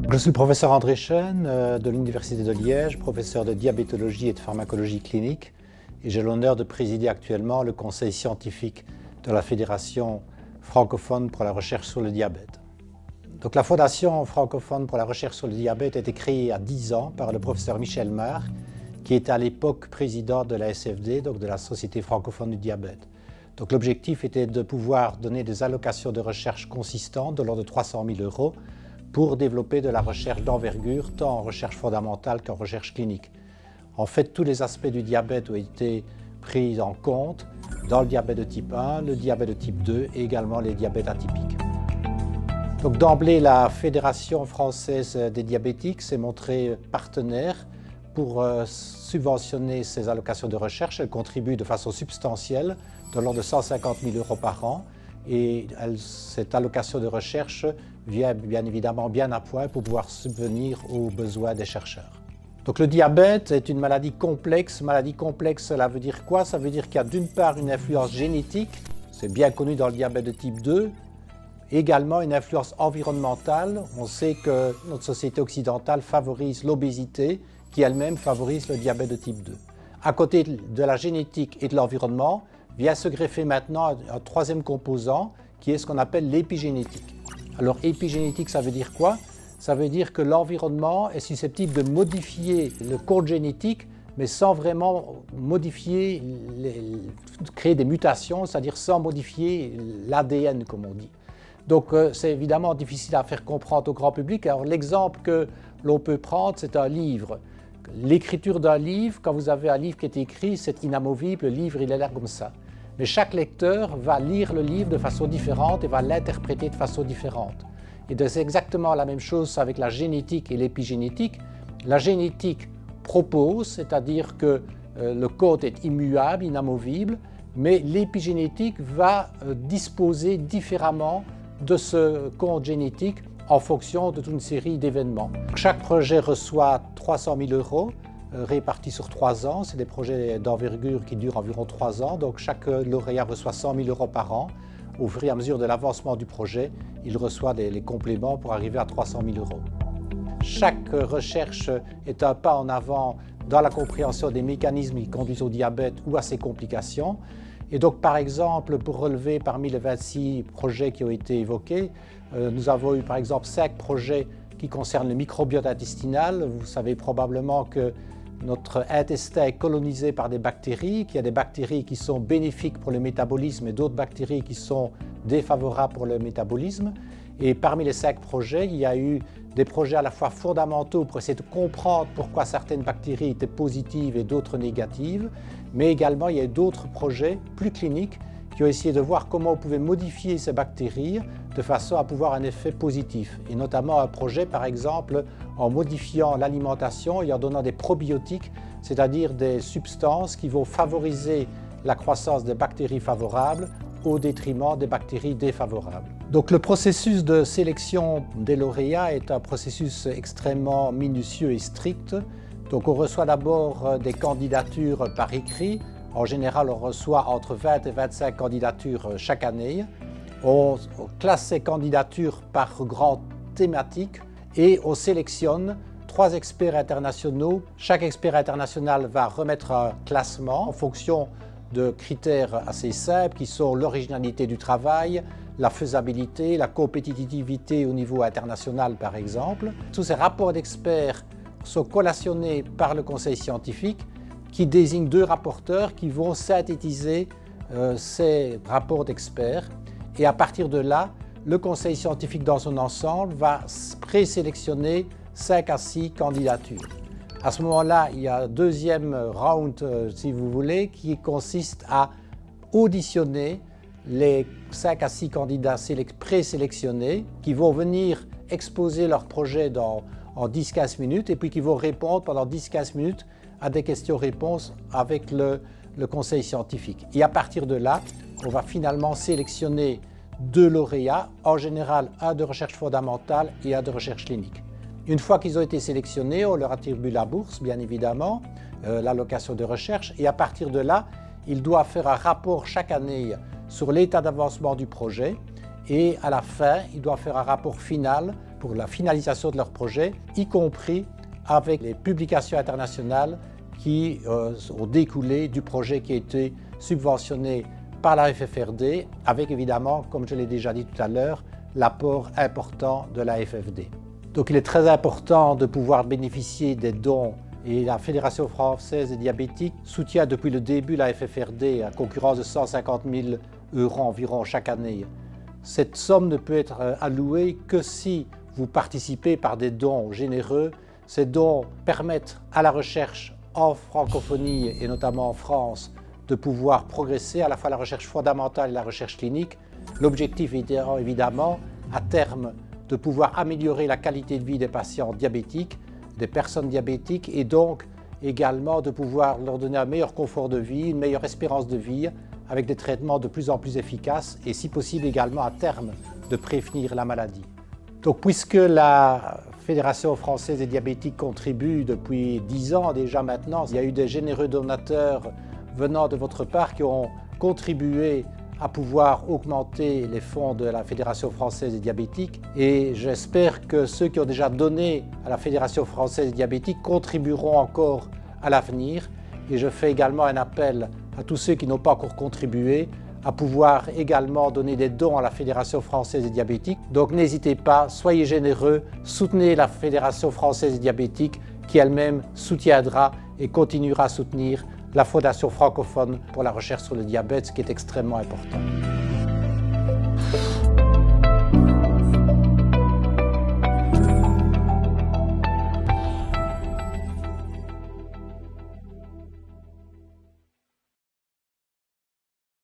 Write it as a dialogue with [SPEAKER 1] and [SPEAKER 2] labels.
[SPEAKER 1] Je suis le professeur André Chen de l'Université de Liège, professeur de diabétologie et de pharmacologie clinique, et j'ai l'honneur de présider actuellement le conseil scientifique de la Fédération francophone pour la recherche sur le diabète. Donc, la Fondation francophone pour la recherche sur le diabète a été créée il y a 10 ans par le professeur Michel Mar, qui était à l'époque président de la SFD, donc de la Société francophone du diabète. Donc, l'objectif était de pouvoir donner des allocations de recherche consistantes de l'ordre de 300 000 € pour développer de la recherche d'envergure, tant en recherche fondamentale qu'en recherche clinique. En fait, tous les aspects du diabète ont été pris en compte dans le diabète de type 1, le diabète de type 2 et également les diabètes atypiques. Donc, d'emblée, la Fédération française des diabétiques s'est montrée partenaire pour subventionner ces allocations de recherche. Elle contribue de façon substantielle, de l'ordre de 150 000 € par an. Et cette allocation de recherche vient bien évidemment bien à point pour pouvoir subvenir aux besoins des chercheurs. Donc, le diabète est une maladie complexe. Maladie complexe, cela veut dire quoi? Ça veut dire qu'il y a d'une part une influence génétique, c'est bien connu dans le diabète de type 2, également une influence environnementale. On sait que notre société occidentale favorise l'obésité, qui elle-même favorise le diabète de type 2. À côté de la génétique et de l'environnement, vient se greffer maintenant un troisième composant qui est ce qu'on appelle l'épigénétique. Alors, épigénétique, ça veut dire quoi? Ça veut dire que l'environnement est susceptible de modifier le code génétique, mais sans vraiment modifier, créer des mutations, c'est-à-dire sans modifier l'ADN, comme on dit. Donc, c'est évidemment difficile à faire comprendre au grand public. Alors, l'exemple que l'on peut prendre, c'est un livre. L'écriture d'un livre, quand vous avez un livre qui est écrit, c'est inamovible, le livre, il est là comme ça. Mais chaque lecteur va lire le livre de façon différente et va l'interpréter de façon différente. Et c'est exactement la même chose avec la génétique et l'épigénétique. La génétique propose, c'est-à-dire que le code est immuable, inamovible, mais l'épigénétique va disposer différemment de ce code génétique en fonction de toute une série d'événements. Chaque projet reçoit 300 000 € répartis sur 3 ans. C'est des projets d'envergure qui durent environ 3 ans. Donc, chaque lauréat reçoit 100 000 € par an. Au fur et à mesure de l'avancement du projet, il reçoit les compléments pour arriver à 300 000 €. Chaque recherche est un pas en avant dans la compréhension des mécanismes qui conduisent au diabète ou à ses complications. Et donc, par exemple, pour relever parmi les 26 projets qui ont été évoqués, nous avons eu par exemple 5 projets qui concernent le microbiote intestinal. Vous savez probablement que notre intestin est colonisé par des bactéries, qu'il y a des bactéries qui sont bénéfiques pour le métabolisme et d'autres bactéries qui sont défavorables pour le métabolisme. Et parmi les 5 projets, il y a eu des projets à la fois fondamentaux pour essayer de comprendre pourquoi certaines bactéries étaient positives et d'autres négatives, mais également il y a eu d'autres projets plus cliniques qui ont essayé de voir comment on pouvait modifier ces bactéries de façon à pouvoir un effet positif. Et notamment un projet, par exemple, en modifiant l'alimentation et en donnant des probiotiques, c'est-à-dire des substances qui vont favoriser la croissance des bactéries favorables au détriment des bactéries défavorables. Donc, le processus de sélection des lauréats est un processus extrêmement minutieux et strict. Donc, on reçoit d'abord des candidatures par écrit. En général, on reçoit entre 20 et 25 candidatures chaque année. On classe ces candidatures par grande thématique et on sélectionne 3 experts internationaux. Chaque expert international va remettre un classement en fonction de critères assez simples qui sont l'originalité du travail, la faisabilité, la compétitivité au niveau international par exemple. Tous ces rapports d'experts sont collationnés par le conseil scientifique qui désigne 2 rapporteurs qui vont synthétiser ces rapports d'experts. Et à partir de là, le conseil scientifique dans son ensemble va présélectionner 5 à 6 candidatures. À ce moment-là, il y a un deuxième round, si vous voulez, qui consiste à auditionner les 5 à 6 candidats présélectionnés qui vont venir exposer leur projet en 10-15 minutes et puis qui vont répondre pendant 10-15 minutes à des questions-réponses avec le conseil scientifique. Et à partir de là, on va finalement sélectionner 2 lauréats, en général un de recherche fondamentale et un de recherche clinique. Une fois qu'ils ont été sélectionnés, on leur attribue la bourse, bien évidemment, l'allocation de recherche, et à partir de là, ils doivent faire un rapport chaque année sur l'état d'avancement du projet, et à la fin, ils doivent faire un rapport final pour pour la finalisation de leur projet, y compris avec les publications internationales qui ont découlé du projet qui a été subventionné par la FFRD, avec évidemment, comme je l'ai déjà dit tout à l'heure, l'apport important de la FFD. Donc il est très important de pouvoir bénéficier des dons et la Fédération française des diabétiques soutient depuis le début la FFRD à concurrence de 150 000 € environ chaque année. Cette somme ne peut être allouée que si vous participez par des dons généreux. Ces dons permettent à la recherche en francophonie et notamment en France de pouvoir progresser, à la fois la recherche fondamentale et la recherche clinique. L'objectif étant évidemment, à terme, de pouvoir améliorer la qualité de vie des patients diabétiques, des personnes diabétiques et donc également de pouvoir leur donner un meilleur confort de vie, une meilleure espérance de vie avec des traitements de plus en plus efficaces et si possible également à terme de prévenir la maladie. Donc puisque la Fédération française des diabétiques contribue depuis 10 ans déjà maintenant, il y a eu des généreux donateurs venant de votre part qui ont contribué à pouvoir augmenter les fonds de la Fédération française des diabétiques et j'espère que ceux qui ont déjà donné à la Fédération française des diabétiques contribueront encore à l'avenir et je fais également un appel à tous ceux qui n'ont pas encore contribué à pouvoir également donner des dons à la Fédération française des diabétiques. Donc n'hésitez pas, soyez généreux, soutenez la Fédération française des diabétiques qui elle-même soutiendra et continuera à soutenir la Fondation francophone pour la recherche sur le diabète, ce qui est extrêmement important.